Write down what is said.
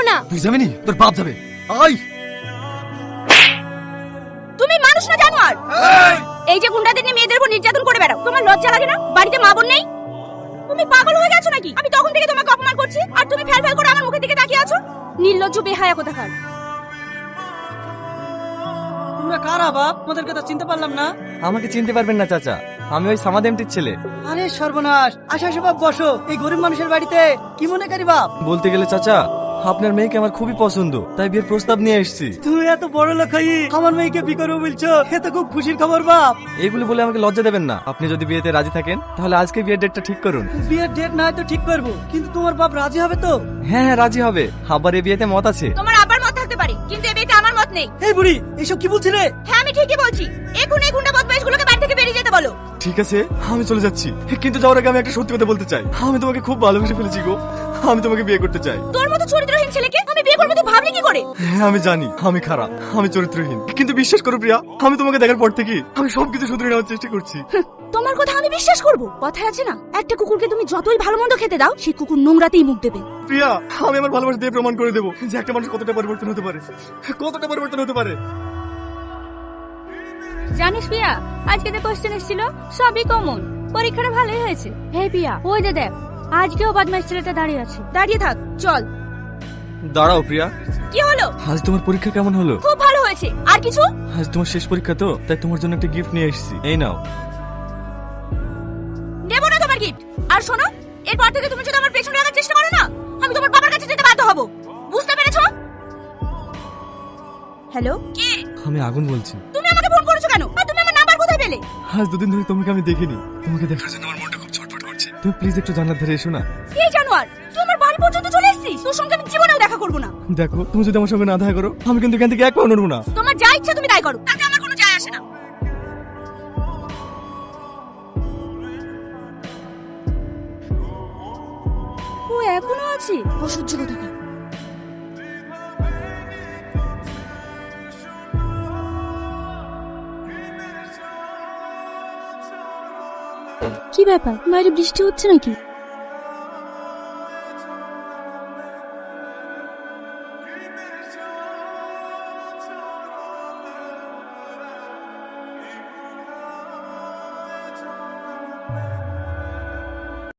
না। তুই যাবি নি, তোর বাপ যাবে। আই তুমি মানুষ না জানোয়ার। এই যে গুন্ডাদের নিয়ে মেয়েদের উপর নির্যাতন করে বেড়াও, তোমার লজ্জা লাগে না? বাড়িতে মা বোন নেই? তুমি পাগল হয়ে গেছো নাকি? আমি তখন থেকে তোমাকে অপমান করছি আর তুমি ফেল ফেল করে আমার মুখের দিকে তাকিয়ে আছো। নির্লজ্জ বেহায়া কোথাকার। তোমরা কারা বাপ? তোমাদেরকে তো চিনতে পারলাম না। আমাকে চিনতে পারবেন না চাচা, আমি ওই সামাদ এমটির ছেলে। আরে সর্বনাশ, আসো বাপ বসো। এই গরিব মানুষের বাড়িতে কি মনে করি বাপ? বলতে গেলে চাচা, আপনার মেয়েকে আমার খুবই পছন্দ, তাই বিয়ের প্রস্তাব নিয়ে এসেছি। তুমি এত বড় লোক হই আমার মেয়েকে বিয়ে করবো বলছো, এ তো খুব খুশির খবর বাপ। এইগুলো বলে আমাকে লজ্জা দেবেন না। আপনি যদি বিয়েতে রাজি থাকেন তাহলে আজকে বিয়ের ডেটটা ঠিক করুন। বিয়ের ডেট না হয় তো ঠিক করবো, কিন্তু তোমার বাপ রাজি হবে তো? হ্যাঁ হ্যাঁ, রাজি হবে। আবার এই বিয়েতে মত আছে। তোমার আবার মত থাকতে পারে, কিন্তু এই বিয়েতে আমার মত নেই। এই বুড়ি, এসব কি বলছিলে? হ্যাঁ আমি ঠিকই বলছি। এখন এই গুন্ডা বদমাইশগুলোকে বাড়ি থেকে বেরিয়ে যেতে বলো। ঠিক আছে, আমি চলে যাচ্ছি, কিন্তু যাওয়ার আগে আমি একটা সত্যি কথা বলতে চাই। আমি তোমাকে খুব ভালোবেসে ফেলেছি গো। আমি তোমাকে বিয়ে করতে চাই। তোর মতো চরিত্রহীন ছেলেকে আমি বিয়ে করবো তুই ভাবলি কি করে? হ্যাঁ আমি জানি আমি খারাপ, আমি চরিত্রহীন, কিন্তু বিশ্বাস করো প্রিয়া, আমি তোমাকে দেখার পর থেকে আমি সবকিছু শুধরে নেওয়ার চেষ্টা করছি। তোমার কথা আমি বিশ্বাস করব? কথায় আছে না, একটা কুকুরকে তুমি যতই ভালো মন্দ খেতে দাও সেই কুকুর নোংরাতেই মুখ দেবে। প্রিয়া, আমি আমার ভালোবাসা দিয়ে প্রমাণ করে দেবো যে একটা মানুষ কতটা পরিবর্তন হতে পারে, কতটা পরিবর্তন হতে পারে। জানিস পিয়া, আজকে যে কোশ্চেন এসেছিল সবই কমন, পরীক্ষাটা ভালোই হয়েছে। হে পিয়া, ওই যে দেখ, আজকেও বদমাইশ ছেলেটা দাঁড়িয়ে আছে। দাঁড়িয়ে থাক, চল। দাঁড়াও প্রিয়া, কি হলো? আজ তোমার পরীক্ষা কেমন হলো? খুব ভালো হয়েছে। আর কিছু? আজ তোমার শেষ পরীক্ষা তো, তাই তোমার জন্য একটা গিফট নিয়ে এসেছি, এই নাও। নেব না তোমার গিফট। আর শোনো, এরপর থেকে তুমি যদি আমার পেছনে লাগার চেষ্টা করো না, আমি তোমার বাবার কাছে যেতে বাধ্য হব। বুঝতে পেরেছো? হ্যালো, কে? আমি আগুন বলছি। তুমি আমাকে ফোন করেছো কেন? আর তুমি আমার নাম্বার কোথায় পেলে? আজ দুদিন ধরে তোমাকে আমি দেখিনি, তোমাকে দেখার জন্য আমার মনটা খুব ছটফট করছে। তুমি প্লিজ একটু জানলার ধারে এসো না। এই জানোয়ার, তুই আমার বাড়ি পর্যন্ত চলে এসেছিস। তোর সঙ্গে আমি জীবনেও দেখা করব না। দেখো, তুমি যদি আমার সঙ্গে না দেখা করো, আমি কিন্তু এখান থেকে এক পাও নড়বো না। তোমার যা ইচ্ছা তুমি তাই করো, তাতে আমার কোনো যায় আসে না। ও এখনো আছে? অসহ্য কোথাকার। কি ব্যাপার, বাইরে বৃষ্টি হচ্ছে নাকি?